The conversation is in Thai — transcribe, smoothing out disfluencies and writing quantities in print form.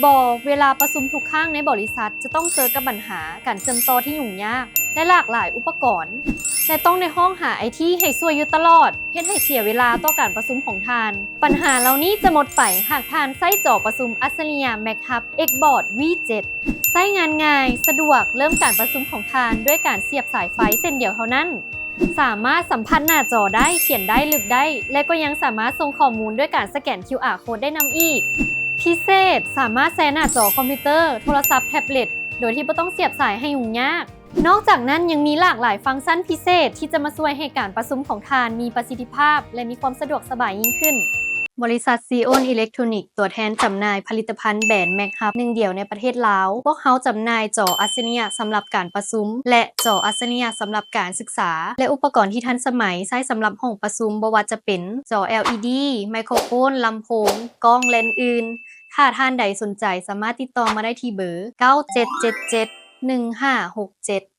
บอเวลาประชุมทุกครั้งในบริษัทจะต้องเจอกับปัญหาการเชื่อมต่อที่ยุ่งยากและหลากหลายอุปกรณ์และต้องในห้องหาไอทีให้ช่วยอยู่ตลอดเฮ็ดให้เสียเวลาต่อการประชุมของทานปัญหาเหล่านี้จะหมดไปหากทานใช้จอประชุมอัศนีย MacHub Xboard V7 ใช้งานง่ายสะดวกเริ่มการประชุมของทานด้วยการเสียบสายไฟเส้นเดียวเท่านั้นสามารถสัมผัสหน้าจอได้เขียนได้ลึกได้และก็ยังสามารถส่งข้อมูลด้วยการสแกน QR Code ได้นำอีกพิเศษสามารถแชร์หน้าจอคอมพิวเตอร์โทรศัพท์แท็บเล็ตโดยที่ไม่ต้องเสียบสายให้ยุ่งยากนอกจากนั้นยังมีหลากหลายฟังก์ชันพิเศษที่จะมาช่วยให้การประชุมของทานมีประสิทธิภาพและมีความสะดวกสบายยิ่งขึ้นบริษัทซีโอนอิเล็กทรอนิกส์ตัวแทนจำหน่ายผลิตภัณฑ์แบรนด์ MacHub หนึ่งเดียวในประเทศลาวพวกเขาจำหน่ายจออัศนียสำหรับการประชุมและจออัศนียสำหรับการศึกษาและอุปกรณ์ที่ทันสมัยใช้สำหรับห้องประชุมบ่ว่าจะเป็นจอ LED ไมโครโฟนลำโพงกล้องและอื่นถ้าท่านใดสนใจสามารถติดต่อมาได้ที่เบอร์97771567